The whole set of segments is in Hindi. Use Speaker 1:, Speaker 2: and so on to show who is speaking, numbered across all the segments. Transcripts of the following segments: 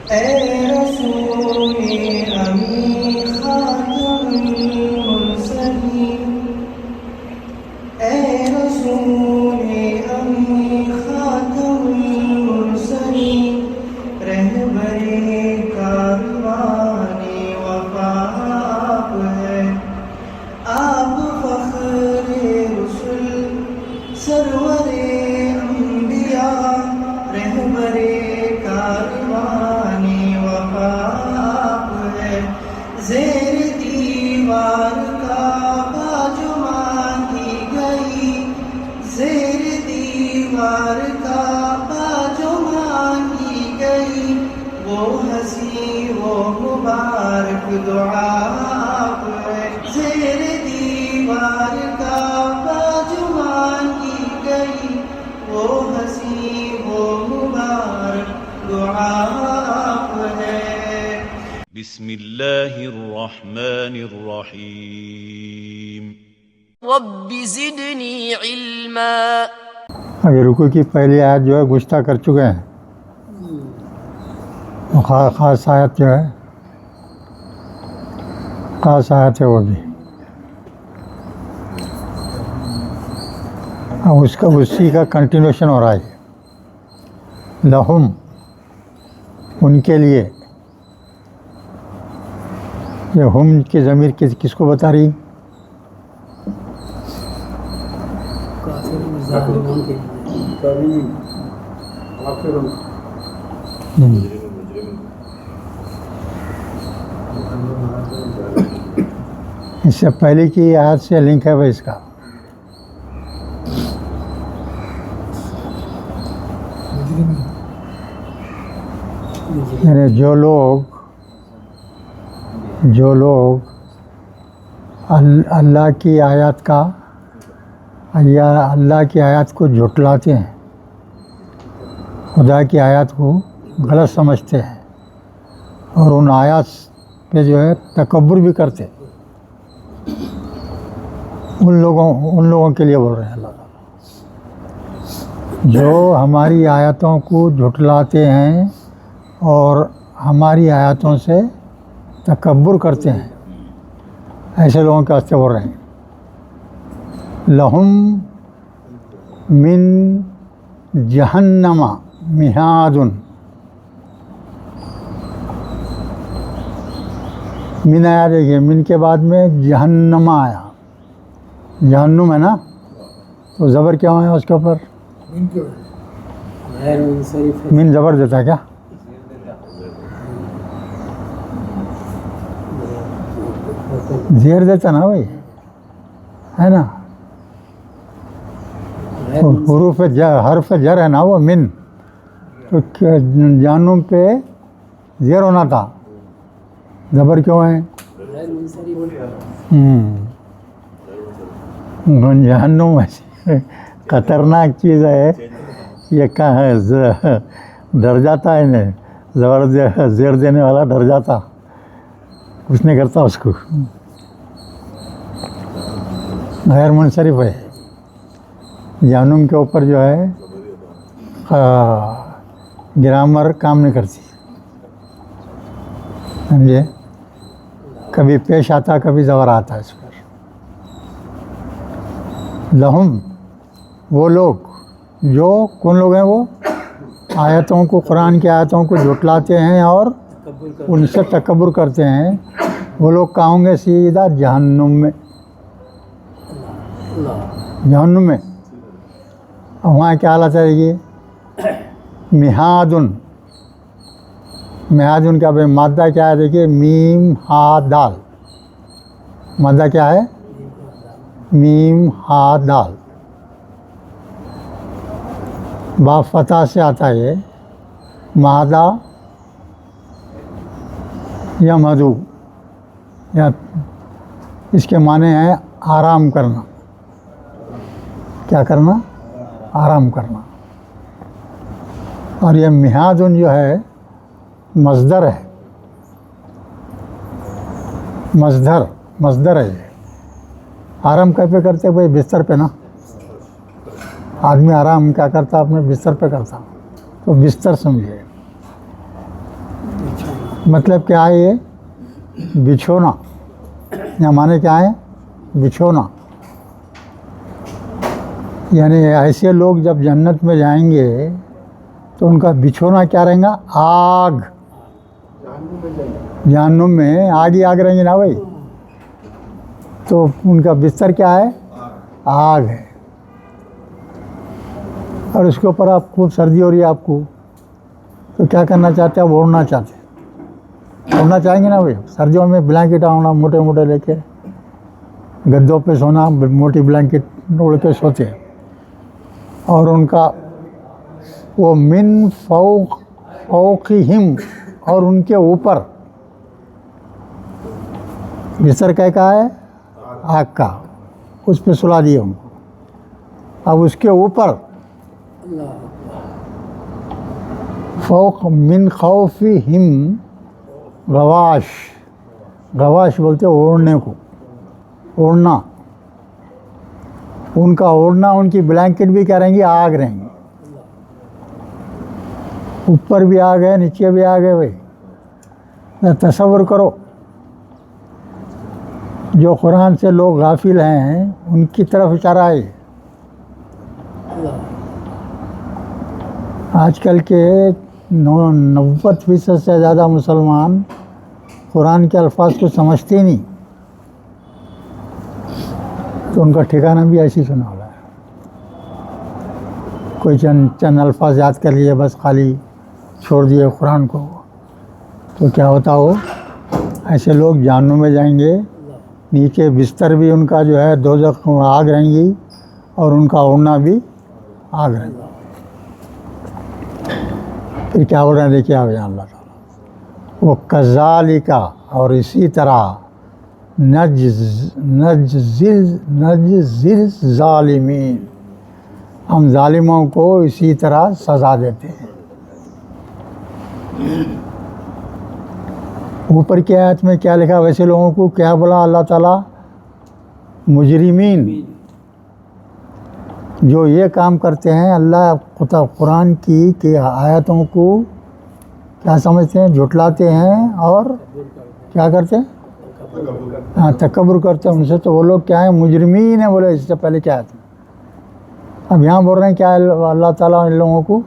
Speaker 1: ए रसूले अमी खातमुल मुरसलीन, ए रसूले अमी खातमुल मुरसलीन, रहबरे कारवाने वफा आप है, आप फख्रे रुसुल सरवरे अंबिया, रहबरे कारवाने वफा आप है, ज़ेर दीवार काबा जो मांगी गई, ज़ेर दीवार काबा जो मांगी गई, वो हंसी वो मुबारक दुआ आप है, ज़ेर दीवार काबा जो मांगी गई, वो हंसी वो मुबारक दुआ आप है।
Speaker 2: बिस्मिल्लाहिर्रहमानिर्रहीम।
Speaker 3: रब्बि ज़िदनी इल्मा।
Speaker 4: अभी रुकू की पहली आयत जो है गुस्ता कर चुके हैं, ख़ास आयत जो है ख़ास आयत है वो भी। अब उसका उसी का कंटिन्यूशन हो रहा है। लहुम उनके लिए, ये हम की ज़मीर किसको बता रही? इससे पहले की आयत से लिंक है भाई इसका। यानी जो लोग अल्लाह की आयत का या अल्लाह की आयत को झुटलाते हैं, खुदा की आयत को गलत समझते हैं और उन आयत पे जो है तकब्बुर भी करते हैं, उन लोगों के लिए बोल रहे हैं अल्लाह ताला, जो हमारी आयतों को झुटलाते हैं और हमारी आयतों से तकब्बुर करते हैं, ऐसे लोगों के वास्ते बोल रहे हैं। लहुम मिन जहन्नमा मिहादुन, मिन आया, देखिए मिन के बाद में जहन्नमा आया, जहन्नुम है ना, तो ज़बर क्या है उसके ऊपर? मिन ज़बर देता क्या? ज़ेर देता ना भाई, है ना, हुरूफ हर्फ जर है ना वो मिन, तो जहन्नुम पे ज़ेर होना था, ज़बर क्यों है? जहन्नुम ऐसी ख़तरनाक चीज़ है, ये कहाँ है, डर जाता है इन्हें, ज़बर ज़ेर देने वाला डर जाता, कुछ नहीं करता उसको, गैर मुनसरिफ है। जहन्नुम के ऊपर जो है ग्रामर काम नहीं करती, समझे, कभी पेश आता कभी ज़बर आता है इस पर। लहुम वो लोग, जो कौन लोग हैं वो? आयतों को, कुरान की आयतों को झुटलाते हैं और उनसे तकब्बुर करते हैं, वो लोग कहाँ होंगे? सीधा जहन्नुम में, जहन्नुम में। और वहाँ क्या हालत है ये? मिहादुन, मिहादुन का भाई मादा क्या है? देखिए मीम हा दाल, मादा क्या है? मीम हा दाल, बा फतह से आता है ये, मादा या मधु, या इसके माने हैं आराम करना। क्या करना? आराम करना। और ये मिहादुन जो है मज़दर है, मज़दर है ये। आराम कहाँ पे करते भाई? बिस्तर पे ना, आदमी आराम क्या करता? अपने बिस्तर पे करता, तो बिस्तर समझिए। मतलब क्या है ये? बिछोना, या माने क्या है? बिछोना। यानी ऐसे लोग जब जन्नत में जाएंगे तो उनका बिछोना क्या रहेगा? आग। जहन्नुम में आग ही आग रहेंगे ना भाई, तो उनका बिस्तर क्या है? आग है। और उसके ऊपर आप खूब सर्दी हो रही है आपको, तो क्या करना चाहते हैं? ओढ़ना चाहते हैं, ओढ़ना चाहेंगे ना भाई। सर्दियों में ब्लैंकेट ओढ़ना, मोटे मोटे लेके गद्दों पे सोना, मोटी ब्लैंकेट ओढ़ के सोते हैं। और उनका वो मिन फौक़िहिम, और उनके ऊपर बिस्तर का है? आग का, उस पे सुला दिए उनको। अब उसके ऊपर फौक मिन खौफिहिम गवाश, गवाश बोलते हैं ओढ़ने को, ओढ़ना। उनका ओढ़ना, उनकी ब्लैंकेट भी क्या रहेंगी? आग रहेंगी। ऊपर भी आग है, नीचे भी आग है भाई। तसव्वुर करो, जो कुरान से लोग गाफिल हैं उनकी तरफ इशारा है। आजकल के 90% से ज़्यादा मुसलमान कुरान के अल्फाज को समझते ही नहीं, तो उनका ठिकाना भी ऐसी सुना वाला है। कोई चंद अल्फाज याद कर लिए बस, खाली छोड़ दिए कुरान को, तो क्या होता हो? ऐसे लोग जहन्नुम में जाएंगे, नीचे बिस्तर भी उनका जो है दोज़ख आग रहेंगी, और उनका ओढ़ना भी आग रहेगा। फिर क्या बोल रहे हैं देखिए आप यहाँ अल्लाह ताला, वो कज़ालिका, और इसी तरह नज्ज़िल ज़ालिमीन, हम जालिमों को इसी तरह सज़ा देते हैं। ऊपर की आयत में क्या लिखा? वैसे लोगों को क्या बोला अल्लाह ताला? मुजरिमीन, जो ये काम करते हैं। अल्लाह कुरान की आयतों को क्या समझते हैं? झुटलाते हैं और क्या करते हैं? हाँ, तकब्बुर करते हैं उनसे। तो वो लोग क्या है? मुजरिमीन है बोले। इससे पहले क्या था? अब यहाँ बोल रहे हैं क्या? अल्लाह ताला इन लोगों को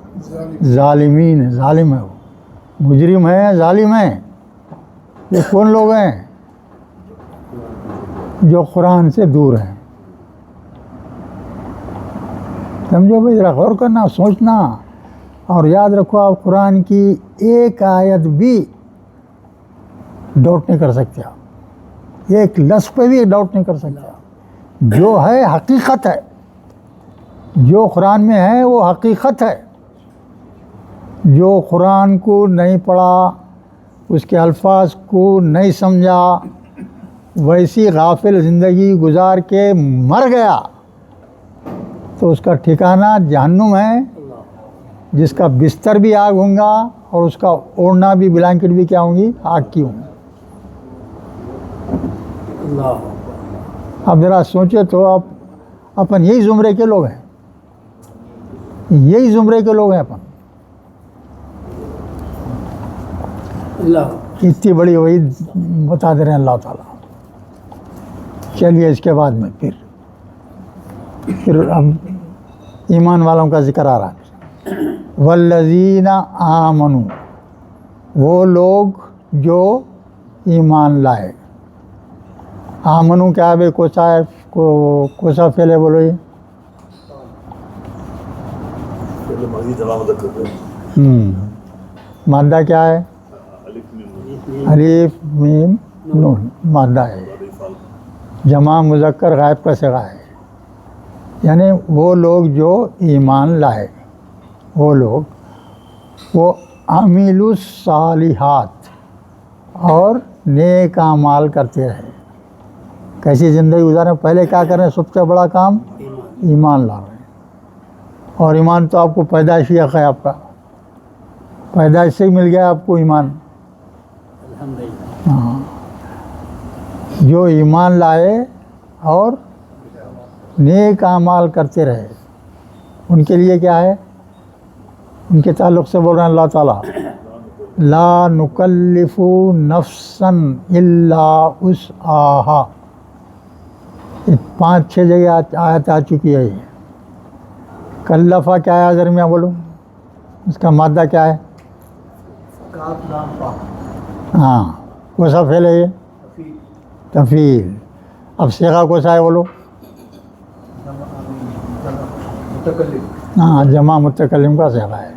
Speaker 4: जालिमीन है, जालिम है, वो मुजरिम है, जालिम है। ये कौन लोग हैं? जो कुरान से दूर हैं। समझो भाई, जरा गौर करना, सोचना, और याद रखो आप कुरान की एक आयत भी डाउट नहीं कर सकते आप, एक लफ्ज़ पे भी डाउट नहीं कर सकते आप। जो है हकीकत है, जो कुरान में है वो हकीकत है। जो कुरान को नहीं पढ़ा, उसके अल्फाज को नहीं समझा, वैसी गाफिल ज़िंदगी गुजार के मर गया, तो उसका ठिकाना जहन्नुम है, जिसका बिस्तर भी आग होगा और उसका ओढ़ना भी, ब्लैंकेट भी क्या होंगी? आग की होंगी। अब ज़रा सोचे तो आप, अपन यही ज़ुमरे के लोग हैं, यही ज़ुमरे के लोग हैं अपन। इतनी बड़ी वही बता दे रहे हैं अल्लाह ताला। चलिए इसके बाद में फिर अब ईमान वालों का जिक्र आ रहा है। वल्लज़ीना आमनू, वो लोग जो ईमान लाए। आमनू क्या है भाई? कोसा फैले बोलो ये। मादा क्या है? अलिफ मीम नून, मादा है। जमा मुज़क्कर गायब का सिगा है। यानी वो लोग जो ईमान लाए, वो लोग, वो अमीलुस सालिहात, और नेक अमाल करते रहे। कैसी ज़िंदगी गुजारें? पहले क्या करें? सबसे बड़ा काम ईमान ला रहे हैं। और ईमान तो आपको पैदाइशी हक़ है, आपका पैदाइश से ही मिल गया आपको ईमान। हाँ, जो ईमान लाए और नेक अमाल करते रहे, उनके लिए क्या है? उनके ताल्लुक़ से बोल रहे हैं अल्लाह ताला, ला नुकल्लिफु नफ्सन इल्ला उस्आहा। 5-6 जगह आयत आ चुकी है ये। कल्लफा क्या है दरमिया बोलो, इसका मादा क्या है? हाँ, कौन सा फेल है ये? तफील। अब सेगा कौन सा है बोलो? हाँ, जमा मुतकल्लिम का सेगा है।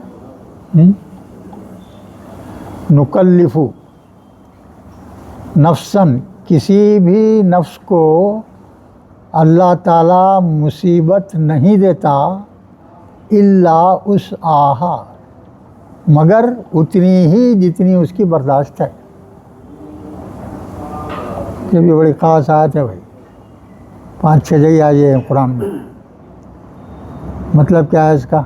Speaker 4: नुकल्लिफु नफ्सन, किसी भी नफ्स को अल्लाह ताला मुसीबत नहीं देता, इल्ला उस आहा, मगर उतनी ही जितनी उसकी बर्दाश्त है। ये भी बड़ी ख़ास आयत है भाई, 5-6 जगह आई है कुरान में। मतलब क्या है इसका?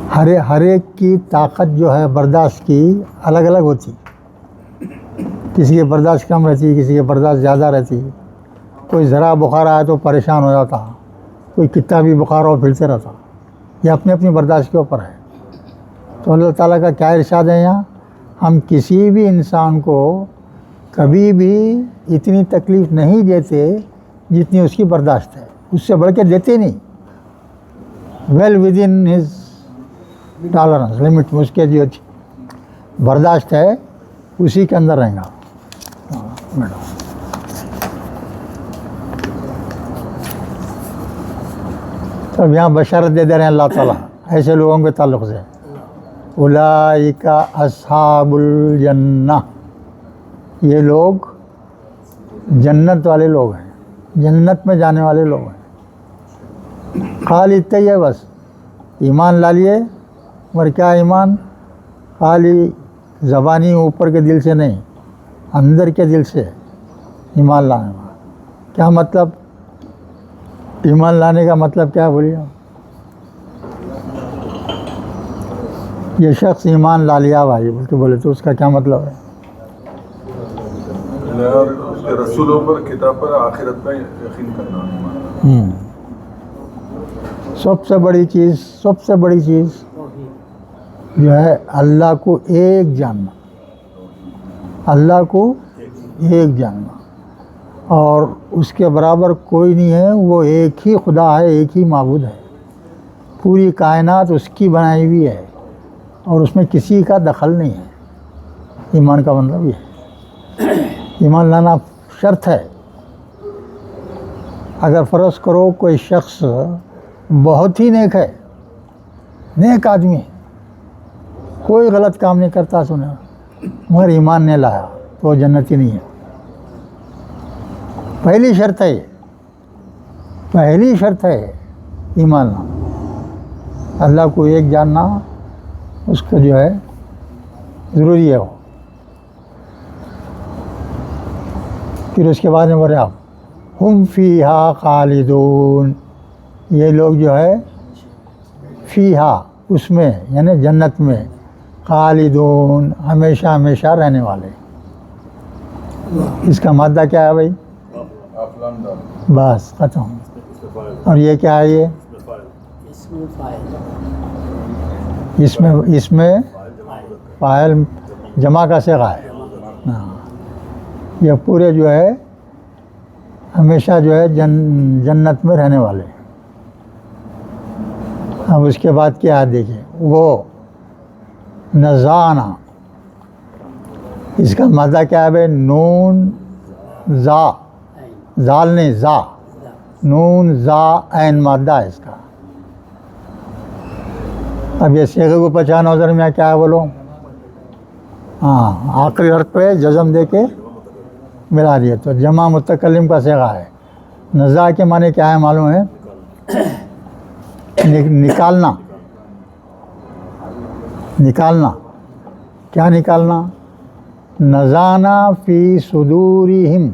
Speaker 4: हर एक की ताकत जो है बर्दाश्त की अलग अलग होती। किसी की बर्दाश्त कम रहती, किसी की बर्दाश्त ज़्यादा रहती। कोई ज़रा बुखार आया तो परेशान हो जाता, कोई कितना भी बुखार हो फिरते रहता। ये अपनी अपनी बर्दाश्त के ऊपर है। तो अल्लाह ताला का क्या इरशाद है यहाँ, हम किसी भी इंसान को कभी भी इतनी तकलीफ़ नहीं देते जितनी उसकी बर्दाश्त है, उससे बढ़ के देते नहीं। Well with in his tolerance limit, उसके जो बर्दाश्त है उसी के अंदर रहेगा। तो अब यहाँ बशरत दे दे रहे हैं अल्लाह ताला ऐसे लोगों के ताल्लुक़ से, उलाइका अस्हाबुल जन्ना, ये लोग जन्नत वाले लोग हैं, जन्नत में जाने वाले लोग हैं। खाली इतना ही है बस, ईमान ला लिए, मगर क्या ईमान? खाली ज़बानी ऊपर के दिल से नहीं, अंदर के दिल से ईमान लाने का। क्या मतलब? ईमान लाने का मतलब क्या है बोलिए? ये शख्स ईमान ला लिया भाई बोल के बोले तो उसका क्या मतलब है?
Speaker 2: रसूलों पर, किताब पर, आखिरत पर यकीन करना।
Speaker 4: सबसे बड़ी चीज़ जो है अल्लाह को एक जानना, अल्लाह को एक जानना, और उसके बराबर कोई नहीं है। वो एक ही खुदा है, एक ही माबूद है। पूरी कायनात उसकी बनाई हुई है और उसमें किसी का दखल नहीं है। ईमान का मतलब ये है। ईमान लाना शर्त है। अगर फ़र्ज़ करो कोई शख्स बहुत ही नेक है, नेक आदमी है, कोई गलत काम नहीं करता सुना, मगर ईमान नहीं लाया, तो जन्नती नहीं है। पहली शर्त है, पहली शर्त है ईमान लाना, अल्लाह को एक जानना, उसको जो है ज़रूरी है वो। फिर उसके बाद में बोले आप हुम फ़ीहा खालिदून, ये लोग जो है फ़ीहा, उसमें यानी जन्नत में, खालिदून, हमेशा हमेशा रहने वाले। इसका मादा क्या है भाई? बस ख़त्म। और ये क्या है? ये इसमें फाइल जमा का सेगा है। हाँ, ये पूरे जो है हमेशा जो है जन्नत में रहने वाले। अब उसके बाद क्या है देखिए, वो नज़ाना, इसका मादा क्या है भाई? नून जा, जाल नहीं जा, नून जा ऐन मादा है इसका। अब ये सेगे को पहचाना उधर में क्या है बोलो? हाँ, आखिरी हर्फ पे जज़म दे के मिला दिए तो जमा मुतकल्लिम का सेगा है। नज़ा के माने क्या है मालूम है? निकालना, निकालना। क्या निकालना? नज़ाना फ़ी सुदूरिहिम,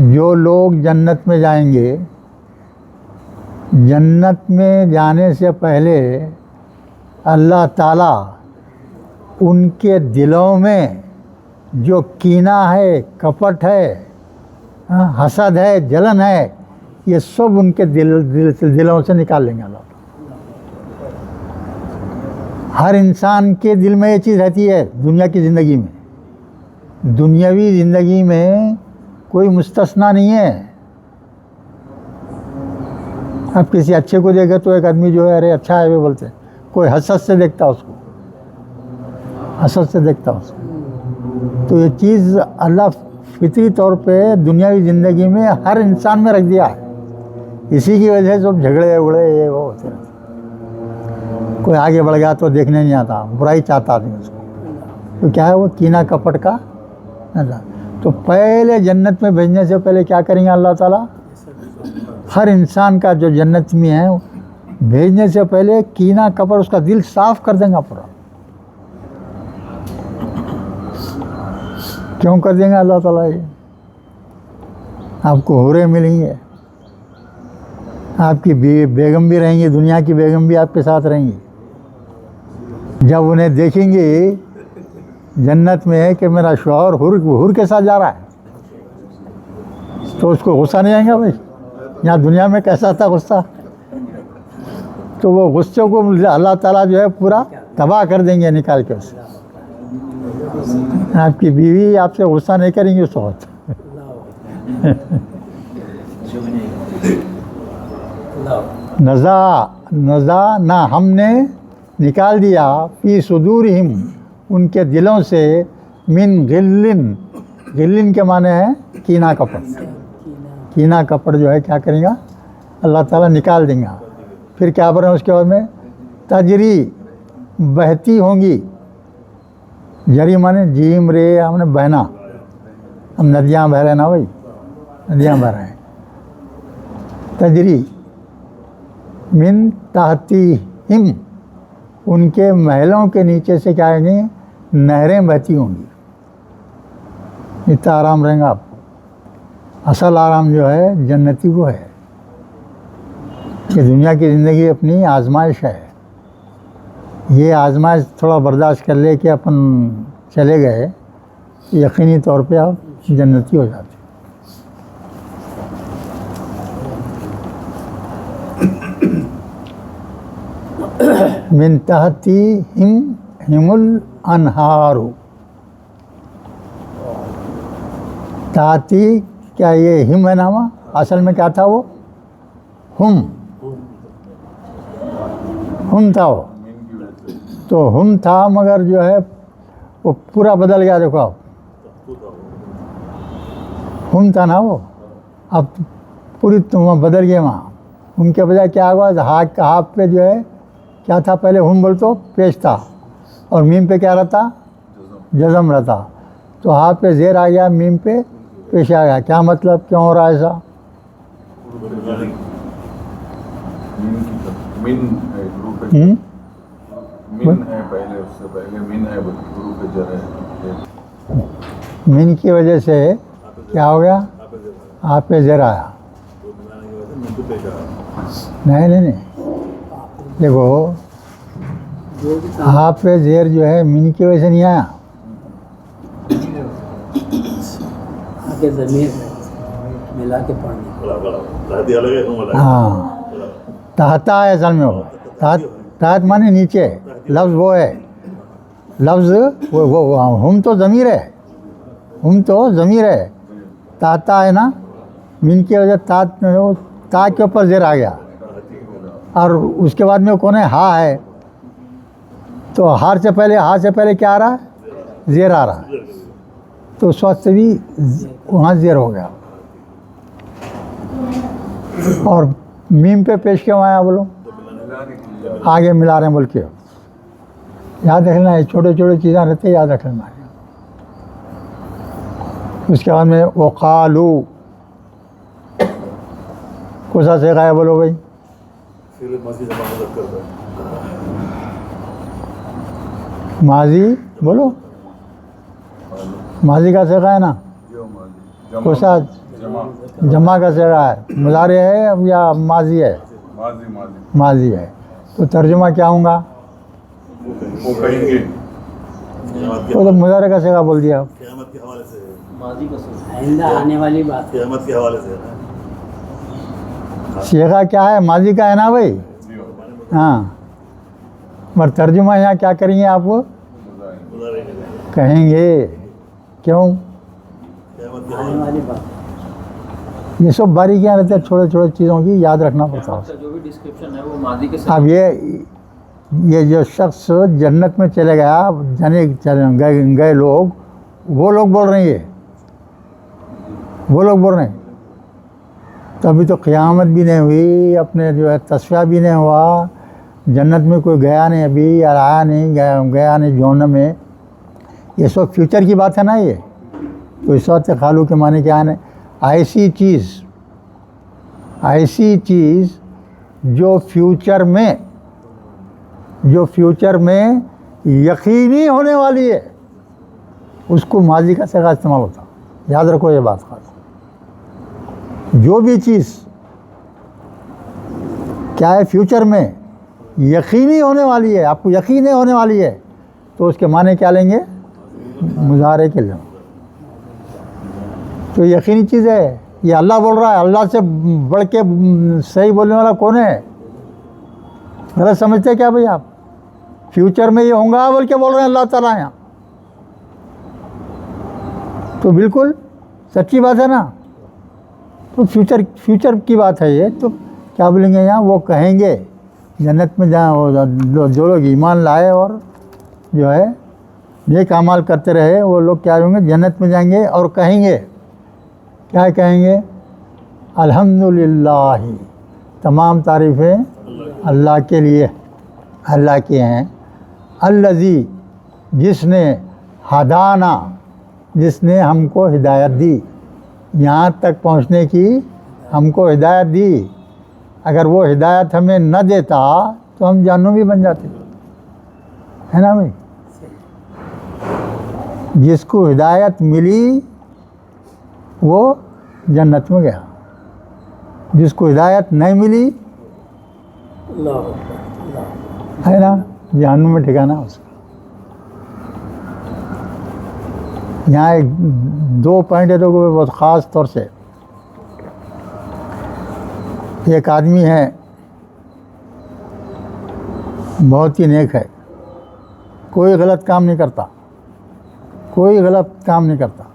Speaker 4: जो लोग जन्नत में जाएंगे, जन्नत में जाने से पहले अल्लाह ताला उनके दिलों में जो कीना है, कपट है, हसद है, जलन है, ये सब उनके दिलों से निकाल लेंगे अल्लाह। हर इंसान के दिल में ये चीज़ रहती है दुनिया की ज़िंदगी में, दुनियावी ज़िंदगी में कोई मुस्तस्ना नहीं है। आप किसी अच्छे को देखे तो एक आदमी जो है अरे अच्छा है वे बोलते हैं, कोई हसद से देखता उसको, हसद से देखता उसको। तो ये चीज़ अल्लाह फितरी तौर पे दुनियावी ज़िंदगी में हर इंसान में रख दिया है। इसी की वजह से सब झगड़े उगड़े ये वो होते रहते। कोई आगे बढ़ गया तो देखने नहीं आता, बुराई चाहता आदमी उसको। तो क्या है वो कीना कपट का नज़र। तो पहले जन्नत में भेजने से पहले क्या करेंगे अल्लाह ताला, हर इंसान का जो जन्नत में है भेजने से पहले कीना कपट उसका दिल साफ कर देंगे पूरा। क्यों कर देंगे अल्लाह ताला ये? आपको हुरे मिलेंगे, आपकी बेगम भी रहेंगी, दुनिया की बेगम भी आपके साथ रहेंगी। जब उन्हें देखेंगे जन्नत में है कि मेरा शौहर हुर के साथ जा रहा है, तो उसको गुस्सा नहीं आएगा भाई? यहाँ दुनिया में कैसा था गुस्सा, तो वो गुस्से को अल्लाह ताला जो है पूरा तबाह कर देंगे निकाल के उससे। आपकी बीवी आपसे गुस्सा नहीं करेंगी उस वक्त। नज़ा ना हमने निकाल दिया फी सुदूरिहिम उनके दिलों से मिन गिल्लिन के माने हैं कीना कपड़। कीना कपड़ जो है क्या करेगा अल्लाह ताला निकाल देंगे। फिर क्या बोल रहे हैं उसके बाद में, तजरी बहती होंगी, जरी माने जीम रे हमने बहना, हम नदियाँ बह रहे हैं ना भाई, नदियाँ बह रहे हैं। तजरी मिन ताहती हिम उनके महलों के नीचे से क्या आएंगे नहरें बहती होंगी। इतना आराम रहेगा आपको। असल आराम जो है जन्नती को है कि दुनिया की ज़िंदगी अपनी आजमाइश है। ये आजमाइश थोड़ा बर्दाश्त कर ले कि अपन चले गए, यकीनी तौर पे आप जन्नती हो जाते। मिन तहती हिमुल अनहारू, ताती क्या ये हिम है नामा, असल में क्या था वो हम था वो, तो हम था मगर जो है वो पूरा बदल गया। देखो आप, हम था ना वो, अब पूरी तुम बदल गए वहाँ। उनके बजाय क्या हुआ, हाथ पे जो है क्या था, पहले हम बोल तो पेश था और मीम पे क्या रहता, जज़म रहता। तो हाथ पे ज़ेर आ गया, मीम पे पेश आ गया। क्या मतलब, क्यों हो रहा है ऐसा?
Speaker 2: मिन है पहले, उससे पहले मिन है, गुरु पे जर है।
Speaker 4: मिन की वजह से क्या हो गया, आप पे ज़ेर आया। नहीं देखो, आप पे ज़ेर जो है मिन की वजह से नहीं आया,
Speaker 5: आगे ज़मीर मिला के पढ़ने।
Speaker 4: हाँ, ताहता है असल में वो, ताहत माने नीचे, लफ्ज़ वो है, लफ्ज़ वो हम तो ज़मीर है, हम तो ज़मीर है। ताहता है ना, मिन की वजह ता के ऊपर ज़ेर आ गया, और उसके बाद में कौन है, हा है। तो हा से पहले क्या आ रहा है, ज़ेर आ रहा है, तो उस वक्त से भी वहाँ ज़ेर हो गया। और मीम पे पेश क्यों आया बोलो, आगे मिला रहे हैं बोल के। याद रखना है, छोटे छोटे चीज़ें रहते याद रख लेना है। उसके बाद में वो कालू कौन सा से गाया बोलो भाई, माजी बोलो, माजी का सेगा है ना, कौन सा जमा का सेगा है, मुजारे है अब या माजी है, माजी है। तो तर्जुमा क्या होगा,
Speaker 2: वो कहेंगे
Speaker 4: वो तो मुजारे का सेगा बोल दिया।
Speaker 6: क़यामत के हवाले से,
Speaker 5: आइंदा आने वाली बात।
Speaker 6: क़यामत के हवाले से
Speaker 4: सेगा क्या है, माजी का है ना भाई। हाँ, मगर तर्जुमा यहाँ क्या करेंगे आप कहेंगे, क्यों?
Speaker 5: आने वाली बात।
Speaker 4: ये सब बारीकियाँ रहते हैं, छोटे छोटे चीज़ों की याद रखना पड़ता है।
Speaker 6: जो भी डिस्क्रिप्शन है वो मादी के
Speaker 4: अब ये जो शख्स जन्नत में चले गया, गए लोग, वो लोग बोल रहे हैं, ये वो लोग बोल रहे हैं। तो अभी तो क़यामत भी नहीं हुई, अपने जो है तस्वीर भी नहीं हुआ, जन्नत में कोई गया नहीं अभी, या आया नहीं, गया नहीं जहन्नम में। ये सब फ्यूचर की बात है ना ये। तो इस वक्त खालू के माने क्या है? ऐसी चीज़ जो फ्यूचर में यकीनी होने वाली है, उसको माजी का सिगा इस्तेमाल होता। याद रखो ये बात खास। जो भी चीज़ क्या है फ्यूचर में यकीनी होने वाली है, आपको यकीन होने वाली है, तो उसके माने क्या लेंगे? मुजारे के लिए। तो यकीनी चीज़ है, ये अल्लाह बोल रहा है। अल्लाह से बढ़ के सही बोलने वाला कौन है? गलत समझते क्या भाई आप? फ्यूचर में ये होगा बोल के बोल रहे हैं अल्लाह ताला यहाँ, तो बिल्कुल सच्ची बात है ना। तो फ्यूचर की बात है ये। तो क्या बोलेंगे यहाँ? वो कहेंगे जन्नत में जहाँ वो जो लोग ईमान लाए और जो है नेक अमाल करते रहे, वो लोग क्या होंगे? जन्नत में जाएंगे और कहेंगे, क्या कहेंगे? अल्हम्दुलिल्लाह, तमाम तारीफ़ें अल्लाह के लिए, अल्लाह की हैं। अल्लज़ी, जिसने हदाना, जिसने हमको हिदायत दी, यहाँ तक पहुँचने की हमको हिदायत दी। अगर वो हिदायत हमें न देता तो हम जहन्नमी बन जाते, है ना भाई? जिसको हिदायत मिली वो जन्नत में गया, जिसको हिदायत नहीं मिली
Speaker 5: अल्लाह अल्लाह।
Speaker 4: है ना, जहन्नम में ठिकाना उसका। यहाँ एक दो पॉइंट है तो बहुत ख़ास तौर से। एक आदमी है, बहुत ही नेक है, कोई गलत काम नहीं करता, कोई गलत काम नहीं करता,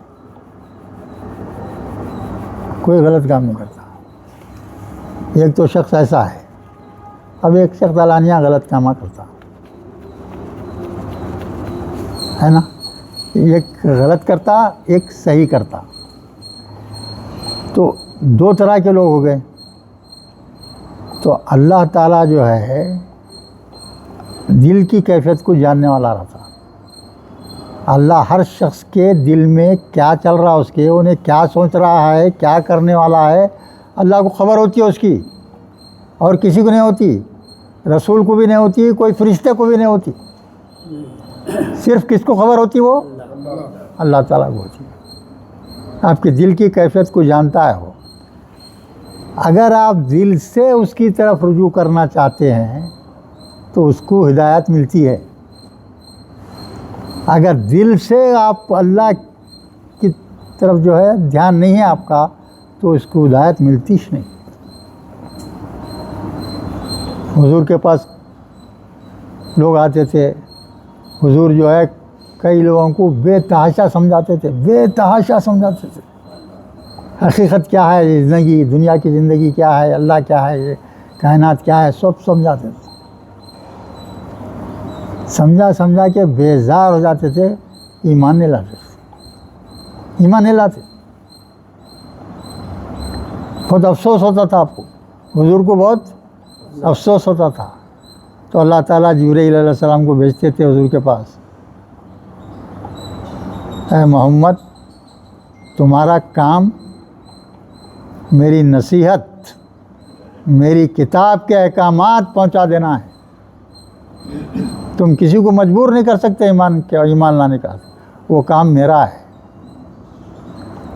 Speaker 4: कोई गलत काम नहीं करता। एक तो शख्स ऐसा है। अब एक शख्स अलानिया गलत काम करता है ना, एक गलत करता, एक सही करता। तो दो तरह के लोग हो गए। तो अल्लाह ताला जो है दिल की कैफियत को जानने वाला रहता। अल्लाह हर शख्स के दिल में क्या चल रहा है, उसके उन्हें क्या सोच रहा है, क्या करने वाला है, अल्लाह को ख़बर होती है उसकी, और किसी को नहीं होती, रसूल को भी नहीं होती, कोई फरिश्ते को भी नहीं होती। सिर्फ किसको खबर होती? वो अल्लाह ताला को होती है। आपके दिल की कैफियत को जानता है वो। अगर आप दिल से उसकी तरफ रुजू करना चाहते हैं तो उसको हिदायत मिलती है। अगर दिल से आप अल्लाह की तरफ जो है ध्यान नहीं है आपका, तो उसको हिदायत मिलती ही नहीं। हुजूर के पास लोग आते थे, हुजूर जो है कई लोगों को बेतहाशा समझाते थे, बेतहाशा समझाते थे। हकीकत क्या है ज़िंदगी, दुनिया की ज़िंदगी क्या है, अल्लाह क्या है, ये कायनात क्या है, सब समझाते थे। समझा के बेजार हो जाते थे, ईमान नहीं लाते थे, ईमान नहीं लाते। बहुत अफसोस होता था आपको, हुजूर को बहुत अफसोस होता था। तो अल्लाह ताला जिब्रील अलैहिस्सलाम को भेजते थे हुजूर के पास, ऐ मोहम्मद, तुम्हारा काम मेरी नसीहत, मेरी किताब के अहकामात पहुंचा देना है। तुम किसी को मजबूर नहीं कर सकते ईमान लाने का, वो काम मेरा है।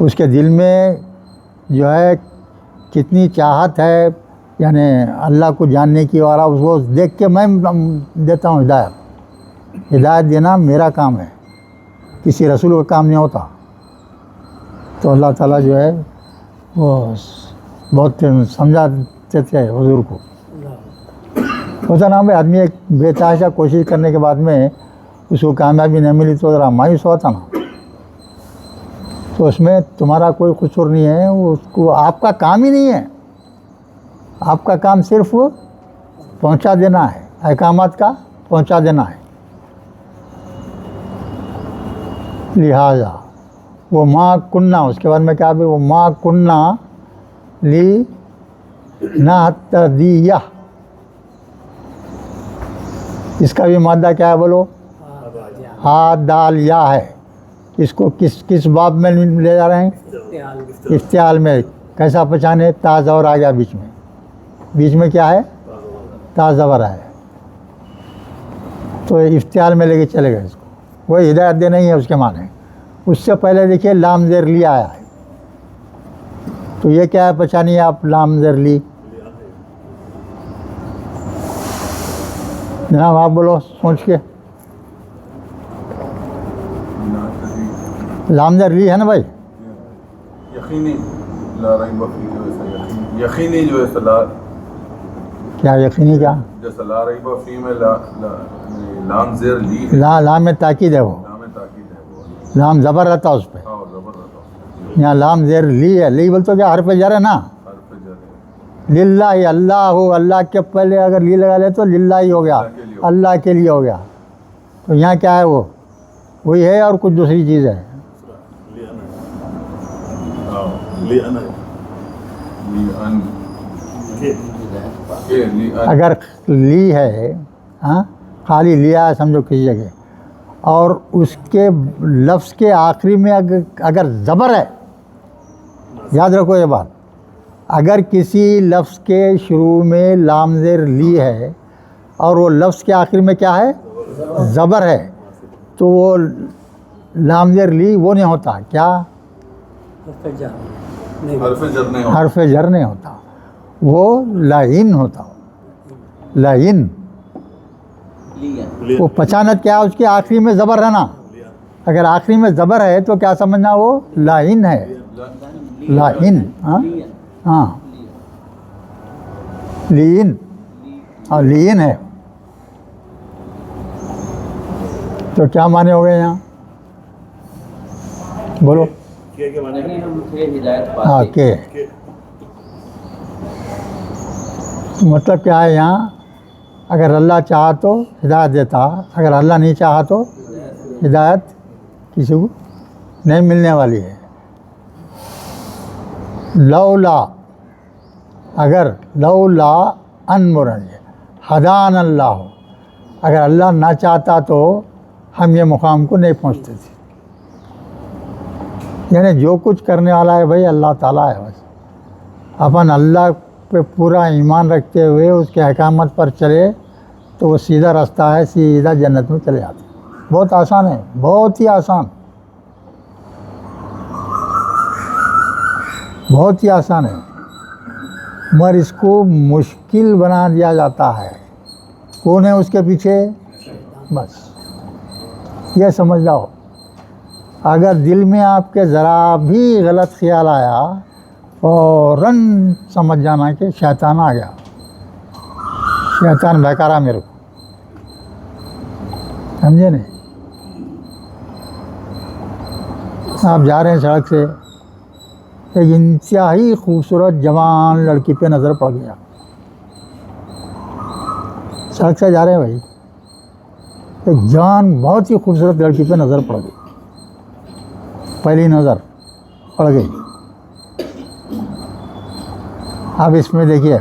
Speaker 4: उसके दिल में जो है कितनी चाहत है, यानी अल्लाह को जानने की, और उसको देख के मैं देता हूँ हिदायत। हिदायत देना मेरा काम है, किसी रसूल का काम नहीं होता। तो अल्लाह ताला जो है वो बहुत समझाते थे हुजूर को। होता ना भाई, आदमी एक बेतहाशा कोशिश करने के बाद में उसको कामयाबी नहीं मिली तो ज़रा मायूस होता ना। तो उसमें तुम्हारा कोई कसूर नहीं है, उसको आपका काम ही नहीं है। आपका काम सिर्फ पहुंचा देना है, अहकामात का पहुंचा देना है। लिहाजा वो माँ कुन्ना, उसके बाद में क्या भी, वो माँ कुन्ना ली नाहतदिया, इसका भी मादा क्या है बोलो, हा दाल या है। इसको किस किस बाब में ले जा रहे हैं? इफ्तियाल में। कैसा पहचाने? ता ज़बर आ गया बीच में, बीच में क्या है? ता ज़बर है, तो इफ्तियाल में लेके चले गए इसको। वही हिदायत दे नहीं है उसके माने। उससे पहले देखिए लाम ज़ेर ली आया है, तो ये क्या है पहचानिए आप? लाम ज़ेर ली। जनाब आप बोलो सोच के। लाम ज़ेर ली है ना भाई?
Speaker 2: यकीनी ला रैब फीह, यकीनी जो है सला,
Speaker 4: क्या यकीनी? क्या
Speaker 2: जैसा ला रैब फीह में लाम ज़ेर ली है,
Speaker 4: लाम में ताकीद है, वो
Speaker 2: लाम ताकीद है वो।
Speaker 4: लाम ज़बर रहता है उस पर।
Speaker 2: हाँ ज़बरदस्त।
Speaker 4: यहाँ लाम ज़ेर ली है। ली बोल तो क्या हर पे जर है ना।
Speaker 2: हर्फ जर है।
Speaker 4: लिल्लाही, अल्लाह हो, अल्लाह के पहले अगर ली लगा ले तो लिल्लाही हो गया, अल्लाह के लिए हो गया। तो यहाँ क्या है? वो वही है और कुछ दूसरी चीज़ है।
Speaker 2: ली अन
Speaker 4: अगर ली है, हाँ, खाली लिया है समझो किसी जगह, और उसके लफ्ज़ के आखिरी में अगर ज़बर है, याद रखो ये बात, अगर किसी लफ्ज़ के शुरू में लाम ज़ेर ली है और वो लफ्ज़ के आखिर में क्या है? ज़बर है, तो वो लाम ज़ेर ली वो नहीं होता। क्या?
Speaker 2: हर्फ जर नहीं होता।
Speaker 4: हर्फ जर नहीं होता, वो लाइन होता। लाइन वो पहचानत क्या है? उसके आखिरी में ज़बर है ना। अगर आखिरी में ज़बर है तो क्या समझना? वो लाइन है, लाइन। हाँ हाँ, लीन, और लीन है। तो क्या माने हो गए यहाँ? बोलो।
Speaker 6: नहीं, हम थे हिदायत
Speaker 4: हाँ
Speaker 6: पाते।
Speaker 4: के मतलब क्या है यहाँ? अगर अल्लाह चाहा तो हिदायत देता, अगर अल्लाह नहीं चाहा तो हिदायत किसी को नहीं मिलने वाली है। लौला, अगर लौला अनमुरन हदान अल्लाह हो, अगर अल्लाह ना चाहता तो हम ये मुकाम को नहीं पहुँचते थे। यानी जो कुछ करने वाला है भाई अल्लाह ताला है। बस अपन अल्लाह पे पूरा ईमान रखते हुए उसके अहकामत पर चले तो वो सीधा रास्ता है, सीधा जन्नत में चले जाते। बहुत आसान है, बहुत ही आसान, बहुत ही आसान है, मगर इसको मुश्किल बना दिया जाता है। कौन है उसके पीछे? बस ये समझ जाओ। अगर दिल में आपके ज़रा भी गलत ख्याल आया फ़ौरन समझ जाना कि शैतान आ गया, शैतान बहका रहा मेरे को। समझे नहीं? आप जा रहे हैं सड़क से, एक इंतहाई खूबसूरत जवान लड़की पे नज़र पड़ गया। सड़क से जा रहे हैं भाई, एक जवान बहुत ही खूबसूरत लड़की पे नज़र पड़ गई, पहली नज़र पड़ गई। अब इसमें देखिए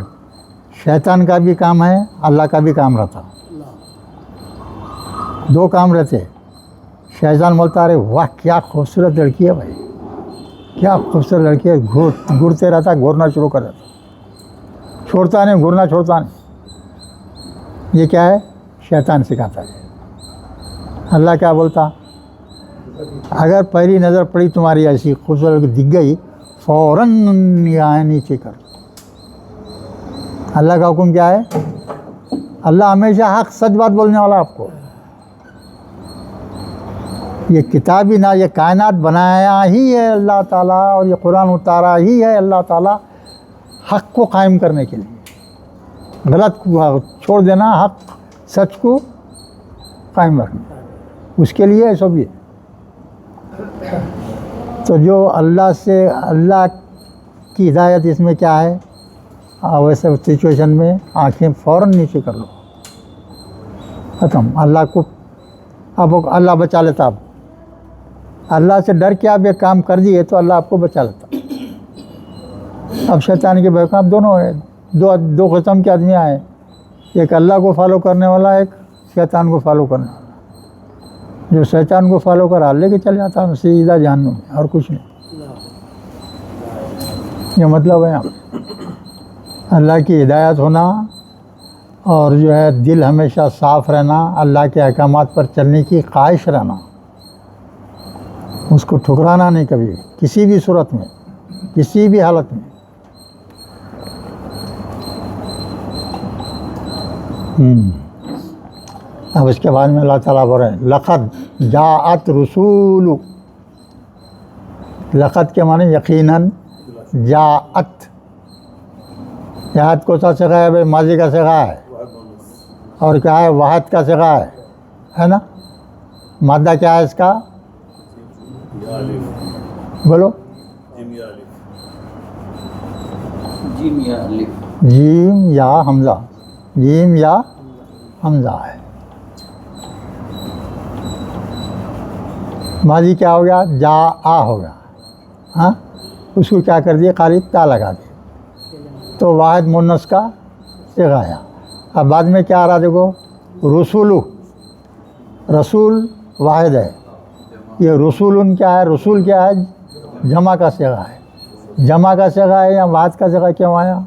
Speaker 4: शैतान का भी काम है, अल्लाह का भी काम रहता, दो काम रहते। शैतान बोलता अरे वाह क्या खूबसूरत लड़की है भाई, क्या खूबसूरत लड़की है, घूरते रहता, घूरना शुरू कर देता, छोड़ता नहीं, घूरना छोड़ता नहीं। ये क्या है? शैतान सिखाता है। अल्लाह क्या बोलता? अगर पहली नज़र पड़ी तुम्हारी ऐसी खूबसूरत लड़की दिख गई, फ़ौरन निगाहें नीचे कर। अल्लाह का हुक्म क्या है? अल्लाह हमेशा हक सच बात बोलने वाला आपको। ये किताब ही ना, ये कायनात बनाया ही है अल्लाह ताला, और ये कुरान उतारा ही है अल्लाह ताला हक़ को कायम करने के लिए। गलत को छोड़ देना, हक सच को कायम रखना, उसके लिए है सब ये। तो जो अल्लाह से, अल्लाह की हिदायत इसमें क्या है, वैसे सिचुएशन में आंखें फ़ौरन नीचे कर लो, ख़त्म। अल्लाह को अब अल्लाह बचा लेता। आप अल्लाह से डर के आप ये काम कर दिए तो अल्लाह आपको बचा लेता। अब शैतान के भय का आप दोनों है, दो किस्म के आदमी आए, एक अल्लाह को फॉलो करने वाला, एक शैतान को फॉलो करने वाला। जो शैतान को फॉलो करा लेके चले जाता है सीधा जहन्नुम में, और कुछ नहीं। ये मतलब है यहाँ अल्लाह की हिदायत होना, और जो है दिल हमेशा साफ़ रहना, अल्लाह के अहकामात पर चलने की ख्वाहिश रहना, उसको ठुकराना नहीं कभी, किसी भी सूरत में, किसी भी हालत में। अब इसके बाद में अल्लाह ताला बोल रहे हैं लक़द जाअत रसूलु, लक़द के माने यकीनन, जाअत, याद को सा सिखा है भाई, माजी का सिखा है, और क्या है, वाहद का सिखा है ना। मादा क्या है इसका, बोलो,
Speaker 6: जीम या अलिफ,
Speaker 4: जीम या हमज़ा, जीम या हमज़ा है। माजी क्या हो गया, जा आ हो गया, हाँ, उसको क्या कर दिया, खाली ता लगा दिया, तो वाहिद मुन्नस का सिखाया। अब बाद में क्या आ रहा, देखो, रसूलु, रसूल वाहिद है, ये रसूलुन क्या है, रसूल क्या है, जमा का सिगा है। जमा का सिगा है या वाहिद का सिगा क्यों आया,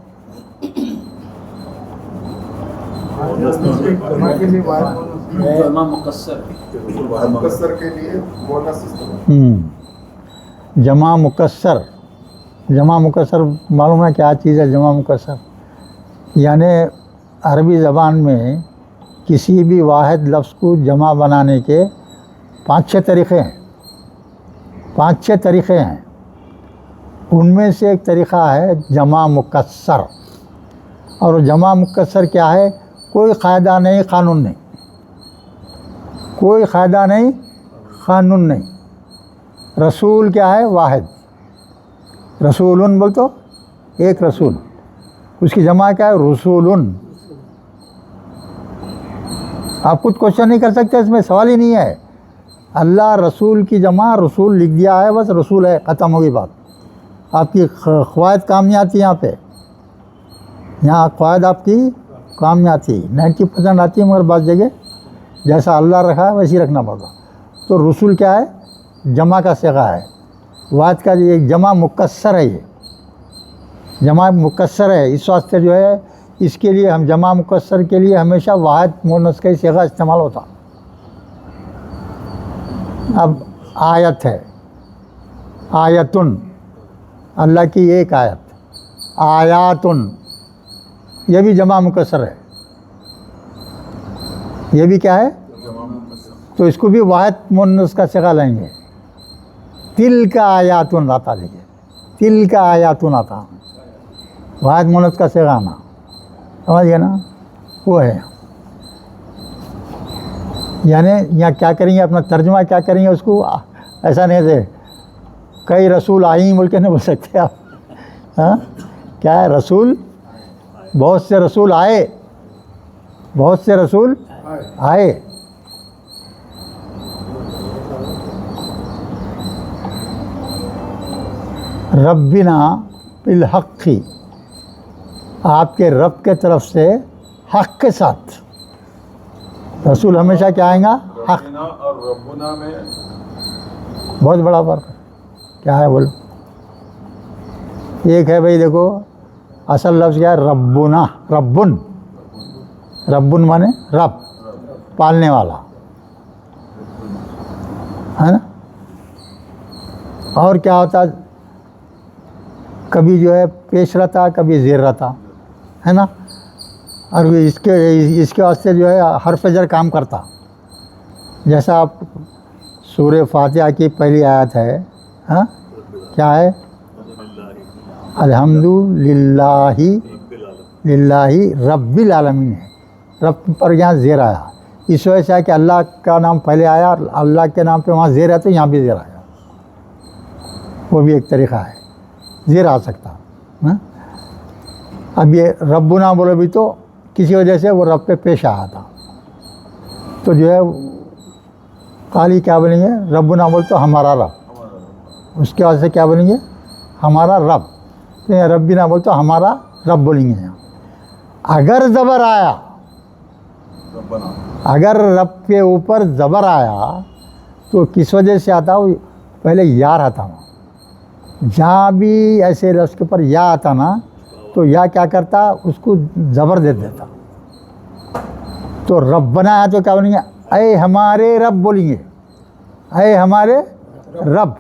Speaker 6: जमा मुकस्सर
Speaker 2: के लिए
Speaker 4: जमा मुकस्सर, जमा मुकस्सर मालूम है क्या चीज़ है जमा मुकस्सर, यानी अरबी ज़बान में किसी भी वाहिद लफ्ज़ को जमा बनाने के 5-6 तरीक़े हैं, 5-6 तरीक़े हैं। उनमें से एक तरीक़ा है जमा मुकस्सर, और जमा मुकस्सर क्या है, कोई क़ायदा नहीं, क़ानून नहीं, कोई क़ायदा नहीं, क़ानून नहीं। रसूल क्या है, वाहिद, रसूलुन बोल तो एक रसूल, उसकी जमा क्या है, रसूलुन। आप कुछ क्वेश्चन नहीं कर सकते, इसमें सवाल ही नहीं है। अल्लाह रसूल की जमा रसूल लिख दिया है, बस रसूल है, ख़त्म हो गई बात। आपकी ख्वाहिद काम नहीं आती यहाँ पे, यहाँ ख्वाहिद आपकी काम नहीं आती, 90% आती है, मगर बात जगह जैसा अल्लाह रखा है वैसे ही रखना पड़ता। तो रसूल क्या है, जमा का सिगा है, वाहिद का ये जमा मुकस्सर है, ये जमा मुकस्सर है। इस वास्ते जो है इसके लिए हम जमा मुकस्सर के लिए हमेशा वाहिद मुन्नस का सिगा इस्तेमाल होता। अब आयत है, आयतुन, अल्लाह की एक आयत, आयातुन, ये भी जमा मुकस्सर है, ये भी क्या है, तो इसको भी वाहिद मुन्नस का सिगा लेंगे। तिल का आयातुन आता, देखिए तिल का आयातुन आता, वाहिद मुन्नस का सिगा आना, समझ गए ना, वो है। यानी यहाँ क्या करेंगे, अपना तर्जुमा क्या करेंगे उसको, ऐसा नहीं थे कई रसूल आई बोल के नहीं बोल सकते आप, हाँ, क्या है, रसूल, बहुत से रसूल आए, बहुत से रसूल आए। रब्बिना बिल हक़्क़ी, आपके रब के तरफ से हक़ के साथ। रसूल हमेशा क्या आएगा, हक़।
Speaker 2: और रब्बुना में
Speaker 4: बहुत बड़ा फ़र्क है, क्या है बोलो। एक है भाई, देखो असल लफ्ज़ क्या है, रब्बुना, रब्बुन, रब्बुन माने रब, पालने वाला, है ना। और क्या होता, कभी जो है पेश रहता, कभी ज़ेर रहता, है ना। और इसके वास्ते जो है हर्फ ज़र काम करता। जैसा आप सूरह फातिहा की पहली आयत है, हाँ, क्या है, अल्हम्दुलिल्लाहि लिल्लाही रब्बिल आलमीन है। रब पर यहाँ ज़ेर आया, इस वजह से है कि अल्लाह का नाम पहले आया, अल्लाह के नाम पे वहाँ ज़ेर है तो यहाँ भी ज़ेर आया। वो भी एक तरीक़ा है, ज़ेर आ सकता है। अब ये रब्बुना बोलो भी तो किसी वजह से वो रब पे पेश आया था, तो जो है खाली क्या बोलेंगे, रब्बुना बोल तो हमारा रब, उसके वजह से क्या बोलेंगे, हमारा रब। तो यहाँ रब्बी ना बोल तो हमारा रब बोलेंगे यहाँ। अगर ज़बर आया, अगर रब के ऊपर ज़बर आया तो किस वजह से आता हो, पहले या रहता वहाँ, जहाँ भी ऐसे लफ्ज़ के ऊपर या आता ना तो या क्या करता, उसको ज़बर दे देता। तो रब्बना आया तो क्या बोलेंगे, ऐ हमारे रब बोलेंगे, ऐ हमारे रब,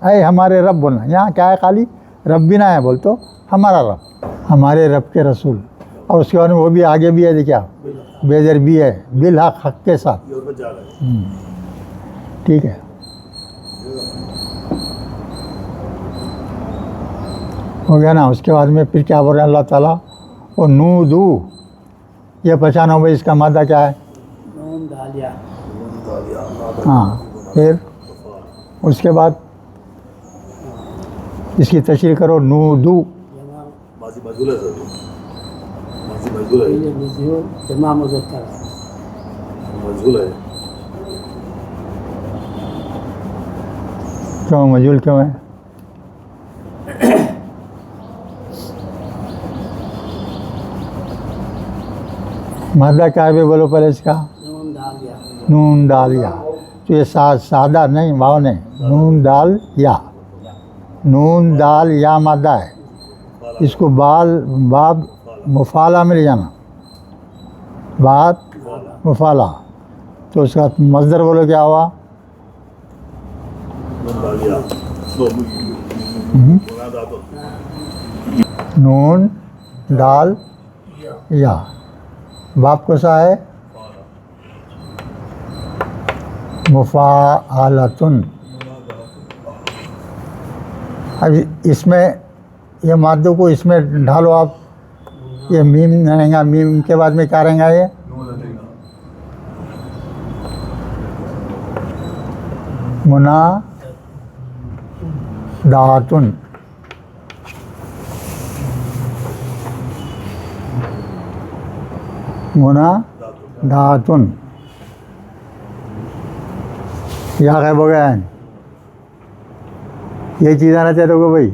Speaker 4: ऐ हमारे रब बोलना। यहाँ क्या है, खाली रब्बिना है बोल तो हमारा रब, हमारे रब के रसूल। और उसके बाद में वो भी आगे भी है, देखिए आप, बेजर भी है, बिल हक, हक के साथ। ठीक है, हो गया ना। उसके बाद में फिर क्या बोल रहे हैं अल्लाह ताला, वो नूदू, ये पहचानो भाई इसका मादा क्या है,
Speaker 5: नून दालिया।
Speaker 4: हाँ। फिर उसके बाद इसकी तशरीह करो, नूदू,
Speaker 5: माजी मजहूल है सर, माजी मजहूल है, ये मजहूल जमा मुज़क्कर मजहूल है।
Speaker 4: क्यों मजहूल क्यों है? मादा क्या है भाई बोलो पहले इसका,
Speaker 5: नून दालिया।
Speaker 4: नून दाल या, तो ये सादा नहीं, वाव नहीं, नून दाल या, नून दाल या मादा है, इसको बाब मुफाला में ले जाना, बात मुफाला। तो उसका मज़दर बोलो क्या हुआ, नून दाल या, बाप को सा है मुफ़ाअलतुन। अब इसमें ये मादों को इसमें ढालो आप, ये मीम रहेगा, मीम के बाद में क्या रहेगा, ये मुनादातुन, मुनादातुन, या गायब हो गया है। ये चीज़ आना चाहते हो भाई,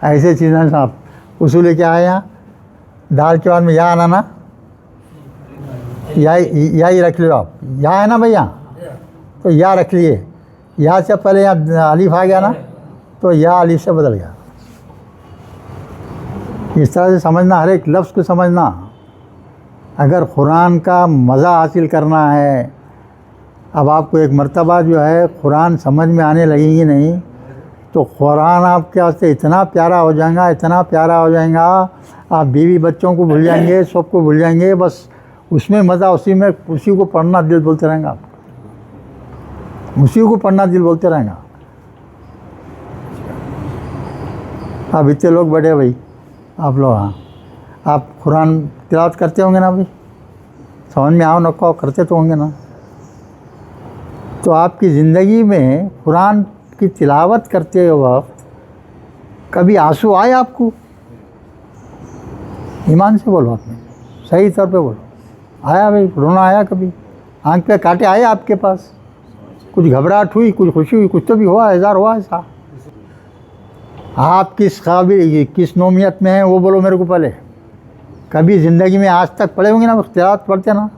Speaker 4: ऐसे चीज़ें साहब उसूल क्या है, यहाँ दाल के बाद में या आना ना, या ही रख लो आप, या है ना भैया, तो या रख लिए, या से पहले यहाँ अलीफ आ गया ना तो या अलीफ से बदल गया। इस तरह से समझना, हर एक लफ्ज़ को समझना। अगर कुरान का मज़ा हासिल करना है, अब आपको एक मर्तबा जो है कुरान समझ में आने लगेगी नहीं तो कुरान आपके वास्ते इतना प्यारा हो जाएगा, इतना प्यारा हो जाएगा, आप बीवी बच्चों को भूल जाएंगे, सबको भूल जाएंगे, बस उसमें मज़ा, उसी को पढ़ना दिल बोलते रहेंगे आप, उसी को पढ़ना दिल बोलते रहेंगे। अब इतने लोग बैठे भाई, आप लोग, हाँ आप कुरान तिलावत करते होंगे ना भाई, समझ में आओ न को करते तो होंगे ना। तो आपकी ज़िंदगी में कुरान की तिलावत करते वक्त कभी आंसू आए आपको? ईमान से बोलो, आपने सही तौर पे बोलो, आया भाई, रोना आया कभी, आंख पे कांटे आए आपके पास, कुछ घबराहट हुई, कुछ खुशी हुई, कुछ तो भी हुआ, इज़हार हुआ ऐसा। आप किस काबिल, किस नौमियत में हैं वो बोलो मेरे को पहले। कभी ज़िंदगी में आज तक पढ़े होंगे ना, तिलावत पढ़ते ना,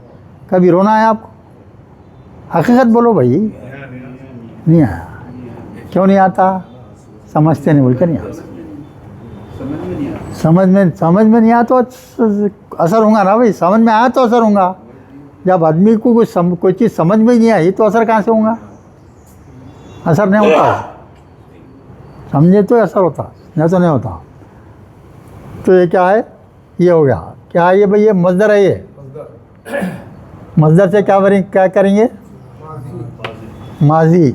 Speaker 4: कभी रोना आया आपको? हकीकत बोलो भाई, नहीं आया। क्यों नहीं आता? समझते नहीं, बोलते नहीं आता। समझ में नहीं आया तो असर होगा ना भाई, समझ में आया तो असर होगा। जब आदमी को कोई चीज़ समझ में नहीं आई तो असर कहाँ से होगा? असर नहीं होता, समझे तो असर होता, नहीं तो नहीं होता। तो ये क्या है, ये हो गया, क्या है ये भाई, ये मज़दर है। ये मज़दर से क्या करेंगे, माजी।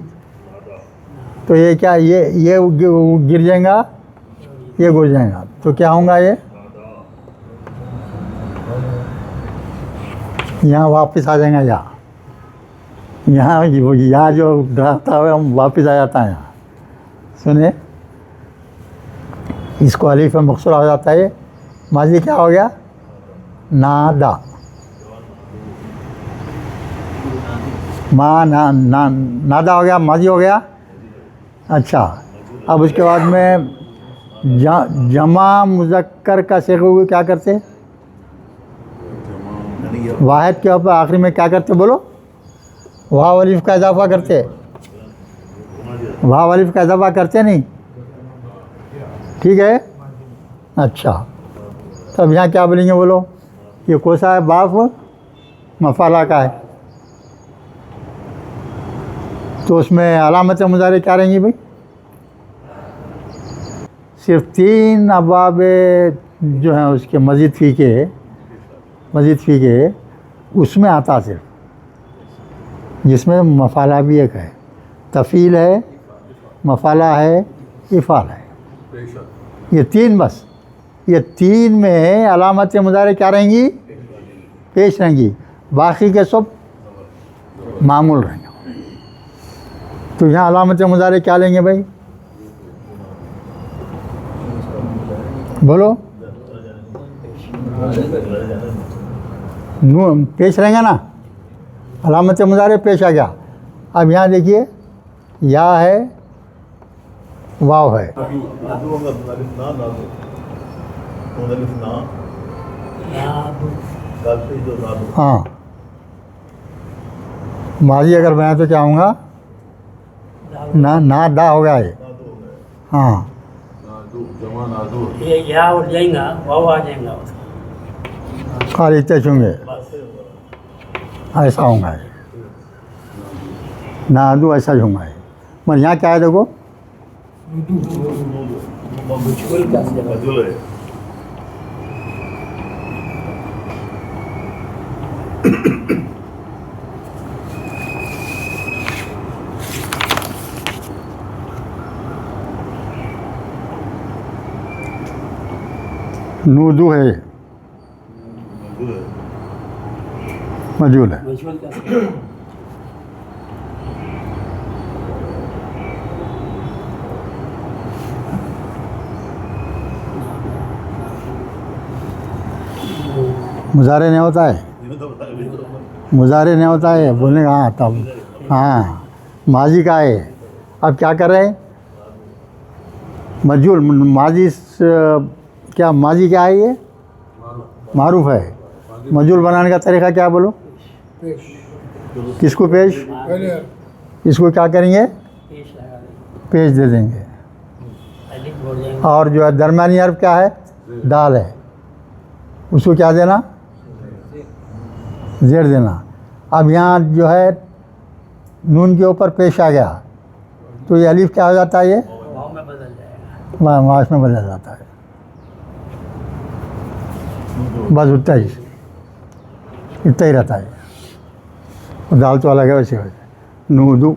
Speaker 4: तो ये क्या, ये गिर जाएगा, ये गिर जाएगा, तो क्या होगा, ये यहाँ वापस आ जाएंगे यहाँ जो डराता हुआ हम वापस आ जाता है यहाँ। सुने, इसको अलीफ में मकसूर हो जाता है। माजी क्या हो गया? नादा। नादा हो गया, माजी हो गया। अच्छा, अब उसके बाद में जमा मुज़क्कर का शेख को क्या करते? वाहिद के ऊपर आखिरी में क्या करते बोलो? वाव अलीफ का इजाफा करते। वाव अलीफ का इजाफा करते नहीं, ठीक है। अच्छा, तब यहाँ क्या बोलेंगे बोलो? ये कौन सा है? बाफ मफाला का है, तो उसमें अलामत मुजारे क्या रहेंगी भाई? सिर्फ 3 अबाब जो हैं उसके मज़ीद फ़ी के उसमें आता सिर्फ, जिसमें मफाला भी एक है, तफ़ील है, मफाला है, इफ़ाल है। ये 3 बस, ये 3 में अलामत मुजारे क्या रहेंगी? पेश रहेंगी, बाकी के सब मामूल रहेंगे। तो यहाँ अलामत मुजारे क्या लेंगे भाई? बोलो, पेश रहेंगे ना, अलामत मुजारे पेश आ गया। अब यहाँ देखिए, या है, वाव है, हाँ। माजी अगर बनाए तो क्या होगा? ना दा हो गया है, हाँ।
Speaker 5: ये या और जाएगा, वाव आ जाएगा,
Speaker 4: खाली चूँगे ऐसा होगा है, ना दो ऐसा होगा है। मगर यहाँ क्या है देखो? नूदू है, मजूल है। मुजारे नहीं होता है, मुजारे नहीं होता है बोलने का, हाँ तब, हाँ माजी का है। अब क्या कर रहे हैं? मजूल, माजी क्या, माजी क्या है? ये मारूफ है। मजूल बनाने का तरीका क्या बोलो? किसको पेश? इसको क्या करेंगे? पेश दे देंगे। और जो है दरमियानी हर्फ क्या है? दाल है, उसको क्या देना? जेर देना। अब यहाँ जो है नून के ऊपर पेश आ गया, तो ये अलीफ क्या हो जाता है? ये वाव में बदल जाता है। बस उतना ही रहता है। दाल तो अलग है, वैसे नूदू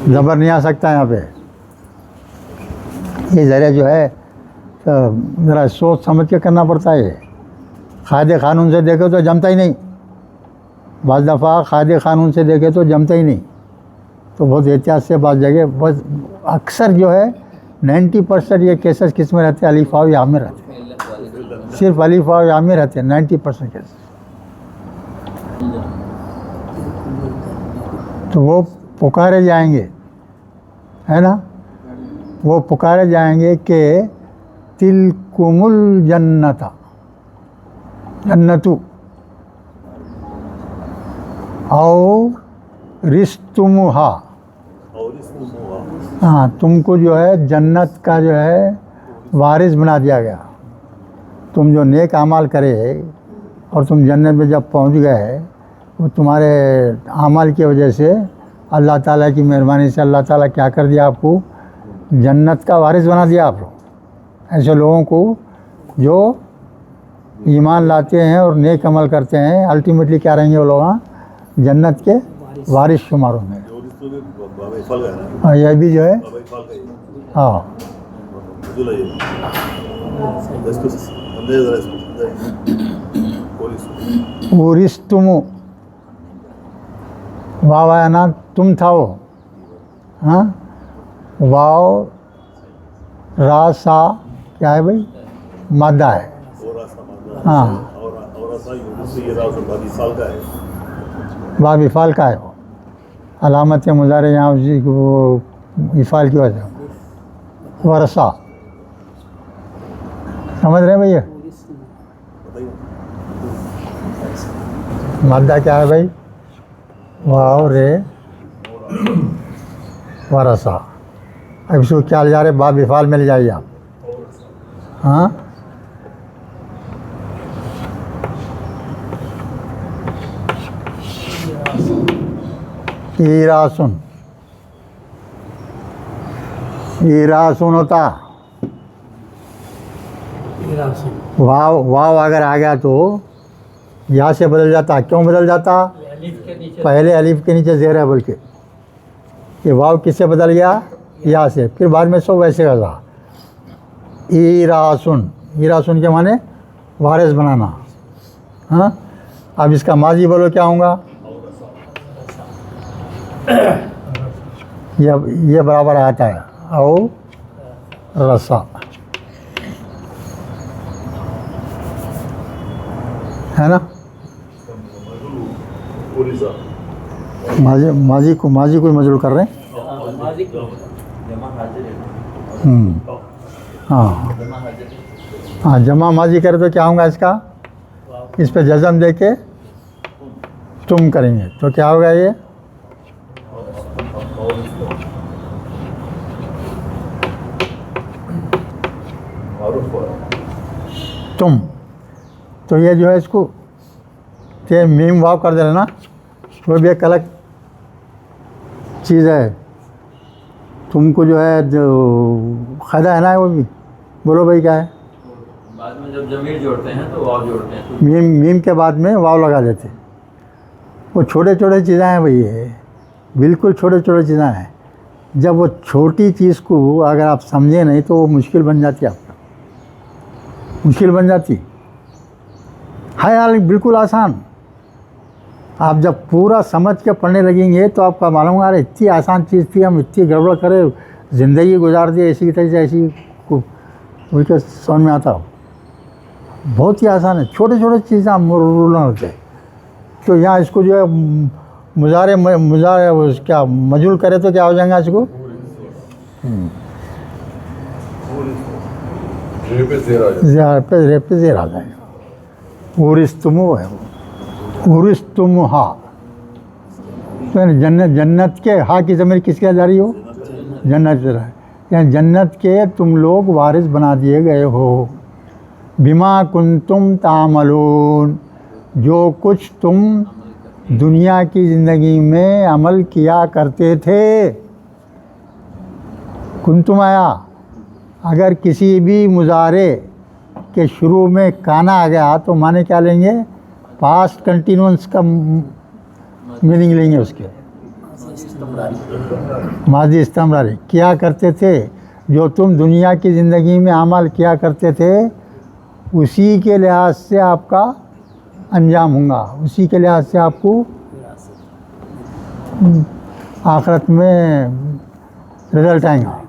Speaker 4: ज़बर नहीं आ सकता यहाँ पे। ये ज़रा जो है ज़रा सोच समझ के करना पड़ता है। कायदे क़ानून से देखे तो जमता ही नहीं, बाज़ दफ़ा कायदे क़ानून से देखे तो जमता ही नहीं। तो बहुत एहतियात से बाज़ जगह, बस अक्सर जो है 90% ये केसेस किस में रहते हैं? अलीफ वाव या में रहते हैं, सिर्फ अलीफ वाव या में रहते हैं 90% केसेस। तो वो पुकारे जाएंगे, है ना, वो पुकारे जाएंगे कि तिलकुमुल जन्नता, जन्नतु औ रिस्तुमुहा, हाँ तुमको जो है जन्नत का जो है वारिस बना दिया गया। तुम जो नेक अमाल करे और तुम जन्नत में जब पहुंच गए, वो तुम्हारे अमाल की वजह से अल्लाह ताला की मेहरबानी से अल्लाह ताला क्या कर दिया? आपको जन्नत का वारिस बना दिया। आप लोग ऐसे लोगों को जो ईमान लाते हैं और नेक अमल करते हैं, अल्टीमेटली क्या रहेंगे वो लोग? जन्नत के वारिस शुमार होंगे। हाँ, यह भी जो है, हाँ उरिस्तुम, वाव आया ना, तुम था वो, हाँ, वाव रा सा क्या है भाई, मादा है, हाँ, वाव इफ़ाल का है वो, अलामत मुज़ारे यहाँ उसी को इफ़ाल की वजह, वरसा, समझ रहे हैं भैया? मादा क्या है भाई, वाव रे वरसा। अब इसको क्या ले जा रहे, बाब इफ़ाल में ले जाइए आप, हाँ, ईरासुन, ईरासुन होता, वाव वाव अगर आ गया तो या से बदल जाता, क्यों बदल जाता, पहले अलिफ के नीचे ज़ेर है बोल के, ये वाव किससे बदल गया, या से, फिर बाद में सो वैसे का था, ईरासुन, ईरासुन के माने वारिस बनाना, हाँ। अब इसका माजी बोलो क्या होगा, ये बराबर आता है, औ रसा, है ना, माजी को मजरूर कर रहे हैं, हाँ हाँ, जमा माजी करे तो क्या होगा इसका, इस पे जज़म दे के तुम करेंगे तो क्या होगा ये, तुम, तो ये जो है इसको ते मीम वाव कर देना, वो भी एक अलग चीज़ है, तुमको जो है जो फ़ायदा है ना, वो भी बोलो भाई क्या है,
Speaker 6: बाद में जब ज़मीर जोड़ते हैं तो वाव जोड़ते हैं,
Speaker 4: मीम के बाद में वाव लगा देते, वो छोटे छोटे चीज़ें हैं भाई, ये बिल्कुल छोटे छोटे चीज़ें हैं, जब वो छोटी चीज़ को अगर आप समझे नहीं तो वो मुश्किल बन जाती है, आपका मुश्किल बन जाती है यार, बिल्कुल आसान, आप जब पूरा समझ के पढ़ने लगेंगे तो आपका मालूम होगा, अरे इतनी आसान चीज़ थी, हम इतनी गड़बड़ करें, ज़िंदगी गुजार दी ऐसी तरह से, ऐसी को उनके समझ में आता हो, बहुत ही आसान है, छोटे छोटे चीज़ें आप रूलना होते हैं। तो यहाँ इसको जो है मुजारे क्या मजूल करे तो क्या हो जाएगा इसको, रे पे ज़ेर आ जाएगा, उरिस्तुम है वो, उरिस्तुम हा, तो जन्नत के, हा की ज़मीर किसके जा रही हो, जन्नत से रहा, यानी जन्नत के तुम लोग वारिस बना दिए गए हो, बिमा कुंतुम तामलून, जो कुछ तुम दुनिया की ज़िंदगी में अमल किया करते थे, कुंतुम आया, अगर किसी भी मुजारे के शुरू में काना आ गया तो माने क्या लेंगे, पास्ट कंटिन्यूअस का मीनिंग लेंगे उसके, माजी इस्तेमरारी, किया करते थे, जो तुम दुनिया की ज़िंदगी में अमल किया करते थे उसी के लिहाज से आपका अंजाम होगा, उसी के लिहाज से आपको आखिरत में रिजल्ट आएगा।